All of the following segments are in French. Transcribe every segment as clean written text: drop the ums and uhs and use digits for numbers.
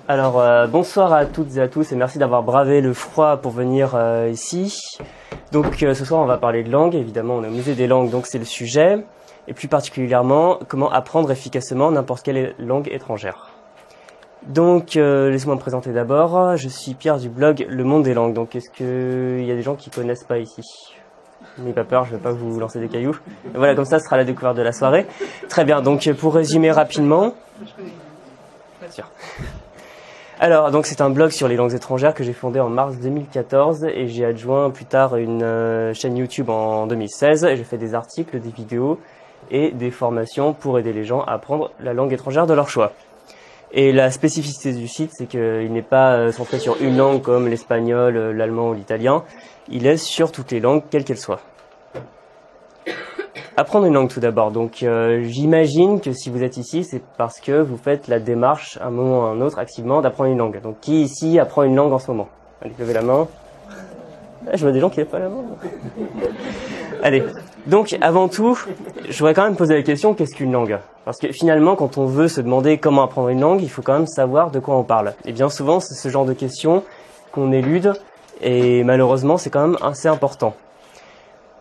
Alors, bonsoir à toutes et à tous et merci d'avoir bravé le froid pour venir ici. Donc, ce soir, on va parler de langue. Évidemment, on est au musée des langues, donc c'est le sujet. Et plus particulièrement, comment apprendre efficacement n'importe quelle langue étrangère. Donc, laissez-moi me présenter d'abord. Je suis Pierre du blog Le Monde des Langues. Donc, est-ce qu'il y a des gens qui connaissent pas ici ? N'ayez pas peur, je ne vais pas vous lancer des cailloux. Et voilà, comme ça, ce sera la découverte de la soirée. Très bien, donc pour résumer rapidement... Bien sûr. Alors, donc c'est un blog sur les langues étrangères que j'ai fondé en mars 2014 et j'ai adjoint plus tard une chaîne YouTube en 2016 et je fais des articles, des vidéos et des formations pour aider les gens à apprendre la langue étrangère de leur choix. Et la spécificité du site, c'est qu'il n'est pas centré sur une langue comme l'espagnol, l'allemand ou l'italien. Il est sur toutes les langues, quelles qu'elles soient. Apprendre une langue tout d'abord. Donc j'imagine que si vous êtes ici, c'est parce que vous faites la démarche à un moment ou à un autre activement d'apprendre une langue. Donc qui ici apprend une langue en ce moment? Allez, levez la main. Ah, je vois des gens qui lèvent pas la main. Allez, donc avant tout, je voudrais quand même poser la question, qu'est-ce qu'une langue? Parce que finalement, quand on veut se demander comment apprendre une langue, il faut quand même savoir de quoi on parle. Et bien souvent, c'est ce genre de questions qu'on élude, et malheureusement, c'est quand même assez important.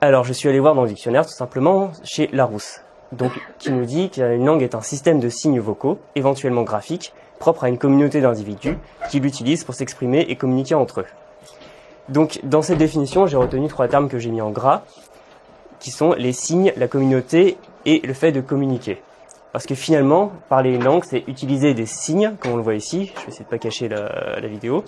Alors, je suis allé voir dans le dictionnaire, tout simplement, chez Larousse, donc qui nous dit qu'une langue est un système de signes vocaux, éventuellement graphiques, propre à une communauté d'individus, qui l'utilisent pour s'exprimer et communiquer entre eux. Donc, dans cette définition, j'ai retenu 3 termes que j'ai mis en gras, qui sont les signes, la communauté et le fait de communiquer. Parce que finalement, parler une langue, c'est utiliser des signes, comme on le voit ici, je vais essayer de pas cacher la vidéo,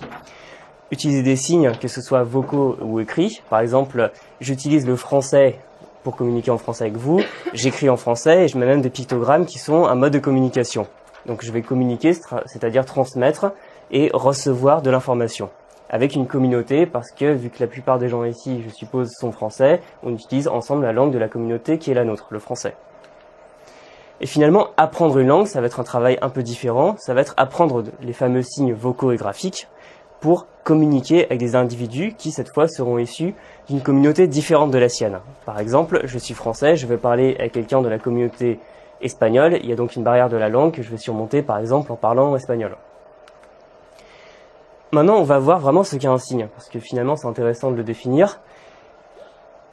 utiliser des signes, que ce soit vocaux ou écrits. Par exemple, j'utilise le français pour communiquer en français avec vous, j'écris en français et je mets même des pictogrammes qui sont un mode de communication. Donc je vais communiquer, c'est-à-dire transmettre et recevoir de l'information avec une communauté, parce que vu que la plupart des gens ici, je suppose, sont français, on utilise ensemble la langue de la communauté qui est la nôtre, le français. Et finalement, apprendre une langue, ça va être un travail un peu différent, ça va être apprendre les fameux signes vocaux et graphiques pour communiquer avec des individus qui, cette fois, seront issus d'une communauté différente de la sienne. Par exemple, je suis français, je vais parler à quelqu'un de la communauté espagnole, il y a donc une barrière de la langue que je vais surmonter, par exemple, en parlant espagnol. Maintenant, on va voir vraiment ce qu'est un signe, parce que finalement, c'est intéressant de le définir.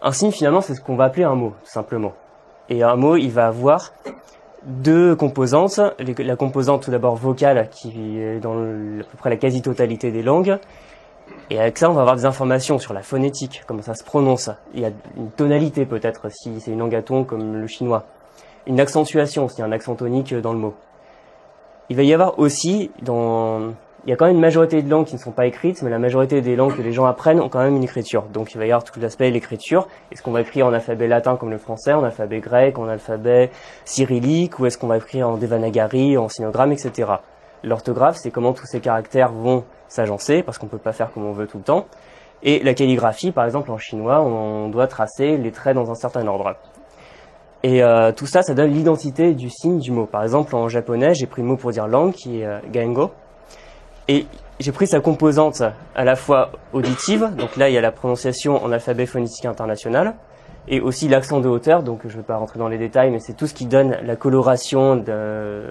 Un signe, finalement, c'est ce qu'on va appeler un mot, tout simplement. Et un mot, il va avoir 2 composantes. La composante, tout d'abord, vocale, qui est dans à peu près la quasi-totalité des langues. Et avec ça, on va avoir des informations sur la phonétique, comment ça se prononce. Il y a une tonalité, peut-être, si c'est une langue à ton, comme le chinois. Une accentuation, s'il y a un accent tonique dans le mot. Il va y avoir aussi, il y a quand même une majorité de langues qui ne sont pas écrites, mais la majorité des langues que les gens apprennent ont quand même une écriture. Donc il va y avoir tout l'aspect de l'écriture. Est-ce qu'on va écrire en alphabet latin comme le français, en alphabet grec, en alphabet cyrillique, ou est-ce qu'on va écrire en devanagari, en sinogramme, etc. L'orthographe, c'est comment tous ces caractères vont s'agencer, parce qu'on ne peut pas faire comme on veut tout le temps. Et la calligraphie, par exemple en chinois, on doit tracer les traits dans un certain ordre. Et tout ça, ça donne l'identité du signe du mot. Par exemple, en japonais, j'ai pris le mot pour dire langue, qui est gengo. Et j'ai pris sa composante à la fois auditive, donc là il y a la prononciation en alphabet phonétique international, et aussi l'accent de hauteur, donc je ne vais pas rentrer dans les détails, mais c'est tout ce qui donne la coloration de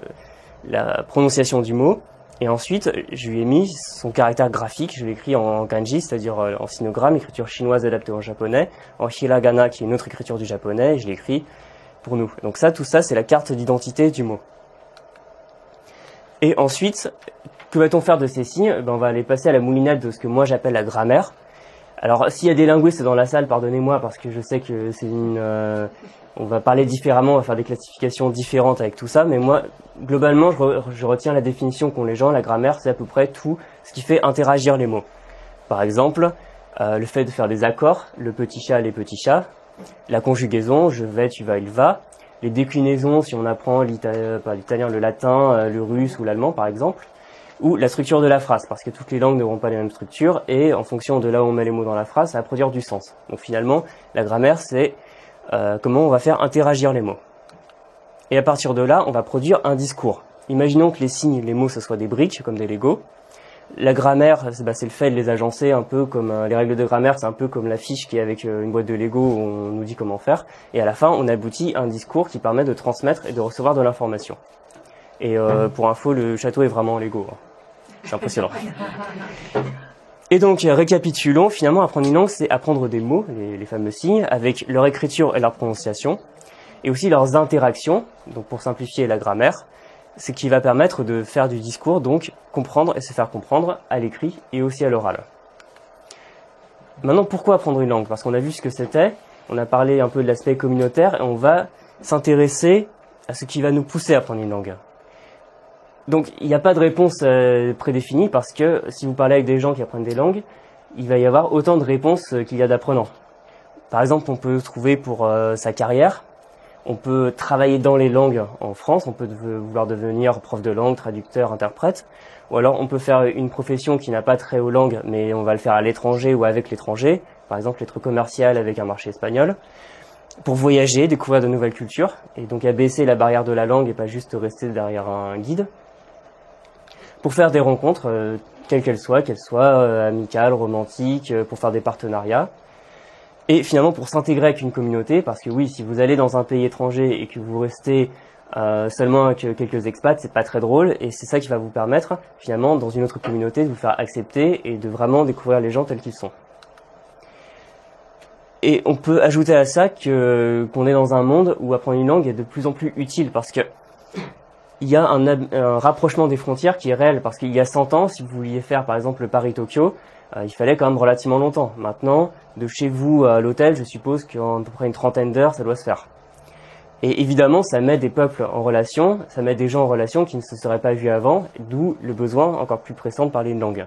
la prononciation du mot. Et ensuite, je lui ai mis son caractère graphique, je l'ai écrit en kanji, c'est-à-dire en sinogramme, écriture chinoise adaptée en japonais, en hiragana, qui est une autre écriture du japonais, et je l'ai écrit pour nous. Donc ça, tout ça, c'est la carte d'identité du mot. Et ensuite, que va-t-on faire de ces signes? On va aller passer à la moulinette de ce que moi j'appelle la grammaire. Alors, s'il y a des linguistes dans la salle, pardonnez-moi, parce que je sais que c'est on va parler différemment, on va faire des classifications différentes avec tout ça, mais moi, globalement, je retiens la définition qu'ont les gens. La grammaire, c'est à peu près tout ce qui fait interagir les mots. Par exemple, le fait de faire des accords, le petit chat, les petits chats, la conjugaison, je vais, tu vas, il va, les déclinaisons, si on apprend l'italien, le latin, le russe ou l'allemand, par exemple, ou la structure de la phrase, parce que toutes les langues n'auront pas les mêmes structures, et en fonction de là où on met les mots dans la phrase, ça va produire du sens. Donc finalement, la grammaire, c'est comment on va faire interagir les mots. Et à partir de là, on va produire un discours. Imaginons que les signes, les mots, ce soit des briques, comme des Legos. La grammaire, c'est le fait de les agencer, un peu comme les règles de grammaire, c'est un peu comme la fiche qui est avec une boîte de Lego où on nous dit comment faire. Et à la fin, on aboutit à un discours qui permet de transmettre et de recevoir de l'information. Et pour info, le château est vraiment en Lego. C'est impressionnant. Et donc, récapitulons, finalement, apprendre une langue, c'est apprendre des mots, les fameux signes, avec leur écriture et leur prononciation, et aussi leurs interactions, donc pour simplifier la grammaire, ce qui va permettre de faire du discours, donc comprendre et se faire comprendre à l'écrit et aussi à l'oral. Maintenant, pourquoi apprendre une langue? Parce qu'on a vu ce que c'était, on a parlé un peu de l'aspect communautaire, et on va s'intéresser à ce qui va nous pousser à apprendre une langue. Donc, il n'y a pas de réponse prédéfinie, parce que si vous parlez avec des gens qui apprennent des langues, il va y avoir autant de réponses qu'il y a d'apprenants. Par exemple, on peut trouver pour sa carrière, on peut travailler dans les langues en France, on peut vouloir devenir prof de langue, traducteur, interprète, ou alors on peut faire une profession qui n'a pas trait aux langues, mais on va le faire à l'étranger ou avec l'étranger, par exemple être commercial avec un marché espagnol, pour voyager, découvrir de nouvelles cultures, et donc abaisser la barrière de la langue et pas juste rester derrière un guide, pour faire des rencontres, quelles qu'elles soient amicales, romantiques, pour faire des partenariats, et finalement pour s'intégrer avec une communauté, parce que oui, si vous allez dans un pays étranger et que vous restez seulement avec quelques expats, c'est pas très drôle, et c'est ça qui va vous permettre finalement dans une autre communauté de vous faire accepter et de vraiment découvrir les gens tels qu'ils sont. Et on peut ajouter à ça qu'on est dans un monde où apprendre une langue est de plus en plus utile, parce que il y a un rapprochement des frontières qui est réel, parce qu'il y a 100 ans, si vous vouliez faire par exemple Paris-Tokyo, il fallait quand même relativement longtemps. Maintenant, de chez vous à l'hôtel, je suppose qu'en à peu près une trentaine d'heures, ça doit se faire. Et évidemment, ça met des peuples en relation, ça met des gens en relation qui ne se seraient pas vus avant, d'où le besoin encore plus pressant de parler une langue.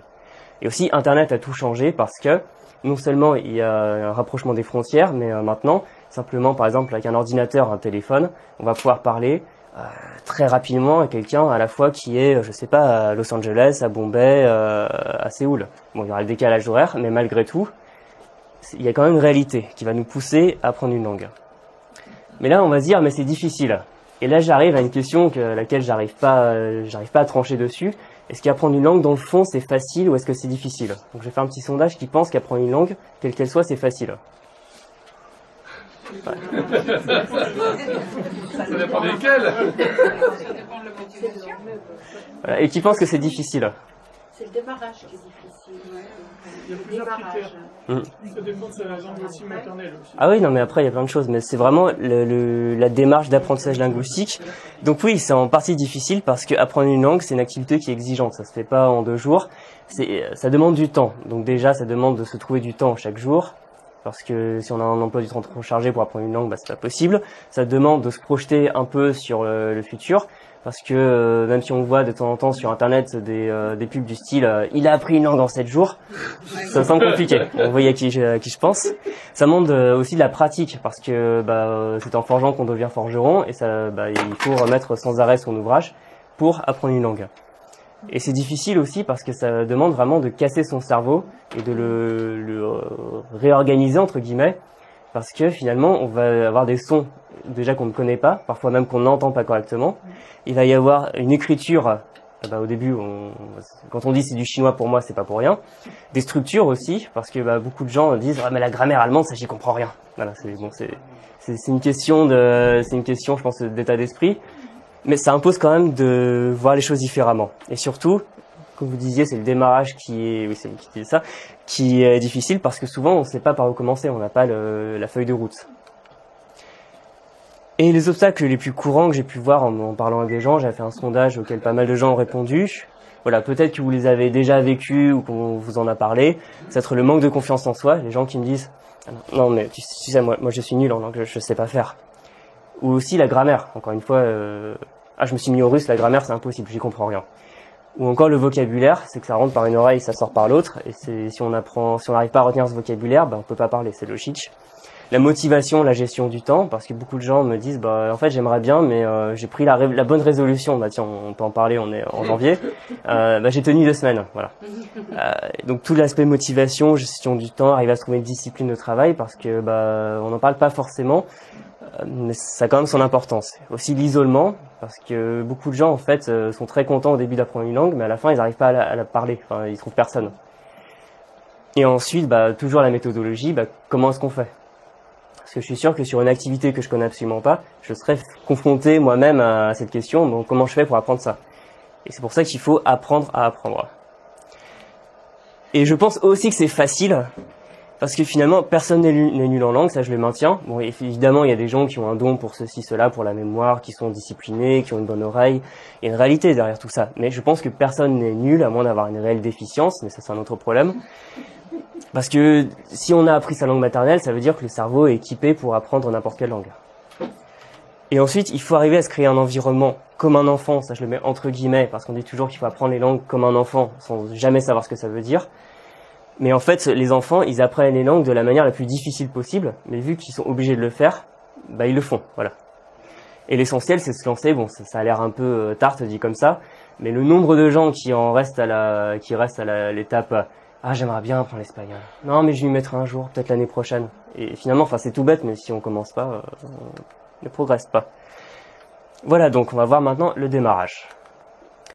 Et aussi, Internet a tout changé parce que non seulement il y a un rapprochement des frontières, mais maintenant, simplement par exemple avec un ordinateur, un téléphone, on va pouvoir parler très rapidement à quelqu'un à la fois qui est, je sais pas, à Los Angeles, à Bombay, à Séoul. Bon, il y aura le décalage horaire, mais malgré tout, il y a quand même une réalité qui va nous pousser à apprendre une langue. Mais là, on va se dire, mais c'est difficile. Et là, j'arrive à une question à laquelle j'arrive pas à trancher dessus. Est-ce qu'apprendre une langue, dans le fond, c'est facile ou est-ce que c'est difficile? Donc, je vais faire un petit sondage qui pense qu'apprendre une langue, quelle qu'elle soit, c'est facile. Ouais. Ça dépend desquels. Ça dépend de la motivation. Voilà. Et qui pense que c'est difficile? C'est le démarrage qui est difficile. Il y a plusieurs critères. Ça dépend de la langue aussi maternelle. Aussi. Ah oui, non, mais après, il y a plein de choses. Mais c'est vraiment la démarche d'apprentissage linguistique. Donc oui, c'est en partie difficile parce que apprendre une langue, c'est une activité qui est exigeante. Ça se fait pas en 2 jours. Ça demande du temps. Donc déjà, ça demande de se trouver du temps chaque jour. Parce que si on a un emploi du temps trop chargé pour apprendre une langue, bah, c'est pas possible. Ça demande de se projeter un peu sur le futur. Parce que même si on voit de temps en temps sur Internet des pubs du style il a appris une langue en 7 jours, ça semble compliqué. Vous voyez à qui je pense. Ça demande aussi de la pratique, parce que c'est en forgeant qu'on devient forgeron, et ça, il faut remettre sans arrêt son ouvrage pour apprendre une langue. Et c'est difficile aussi parce que ça demande vraiment de casser son cerveau et de le réorganiser entre guillemets, parce que finalement on va avoir des sons déjà qu'on ne connaît pas, parfois même qu'on n'entend pas correctement. Il va y avoir une écriture, au début, quand on dit c'est du chinois, pour moi c'est pas pour rien. Des structures aussi, parce que beaucoup de gens disent mais la grammaire allemande, ça j'y comprends rien. Voilà, c'est une question je pense d'état d'esprit, mais ça impose quand même de voir les choses différemment. Et surtout, comme vous disiez, c'est le démarrage qui est difficile, parce que souvent on ne sait pas par où commencer, on n'a pas la feuille de route. Et les obstacles les plus courants que j'ai pu voir en parlant avec des gens, j'avais fait un sondage auquel pas mal de gens ont répondu. Voilà, peut-être que vous les avez déjà vécus ou qu'on vous en a parlé. C'est être le manque de confiance en soi, les gens qui me disent non mais tu sais moi je suis nul en langue, je sais pas faire. Ou aussi la grammaire, encore une fois, je me suis mis au russe, la grammaire c'est impossible, j'y comprends rien. Ou encore le vocabulaire, c'est que ça rentre par une oreille, ça sort par l'autre, et si on n'arrive pas à retenir ce vocabulaire, on peut pas parler, c'est logique. La motivation, la gestion du temps, parce que beaucoup de gens me disent en fait j'aimerais bien, mais j'ai pris la bonne résolution, tiens on peut en parler, on est en janvier, j'ai tenu 2 semaines, voilà. Donc tout l'aspect motivation, gestion du temps, arriver à se trouver une discipline de travail, parce que on n'en parle pas forcément, mais ça a quand même son importance. Aussi l'isolement, parce que beaucoup de gens en fait sont très contents au début d'apprendre une langue, mais à la fin ils n'arrivent pas à la parler, ils trouvent personne. Et ensuite toujours la méthodologie, comment est-ce qu'on fait? Parce que je suis sûr que sur une activité que je connais absolument pas, je serais confronté moi-même à cette question, donc comment je fais pour apprendre ça? Et c'est pour ça qu'il faut apprendre à apprendre. Et je pense aussi que c'est facile, parce que finalement, personne n'est nul en langue, ça je le maintiens. Bon, évidemment, il y a des gens qui ont un don pour ceci, cela, pour la mémoire, qui sont disciplinés, qui ont une bonne oreille. Il y a une réalité derrière tout ça. Mais je pense que personne n'est nul, à moins d'avoir une réelle déficience, mais ça c'est un autre problème. Parce que si on a appris sa langue maternelle, ça veut dire que le cerveau est équipé pour apprendre n'importe quelle langue. Et ensuite, il faut arriver à se créer un environnement comme un enfant, ça je le mets entre guillemets, parce qu'on dit toujours qu'il faut apprendre les langues comme un enfant, sans jamais savoir ce que ça veut dire. Mais en fait, les enfants, ils apprennent les langues de la manière la plus difficile possible, mais vu qu'ils sont obligés de le faire, bah ils le font, voilà. Et l'essentiel, c'est se lancer, bon, ça a l'air un peu tarte dit comme ça, mais le nombre de gens qui restent à l'étape ah, j'aimerais bien apprendre l'espagnol. Non, mais je vais y mettre un jour, peut-être l'année prochaine. Et finalement, enfin, c'est tout bête, mais si on commence pas, on ne progresse pas. Voilà, donc on va voir maintenant le démarrage.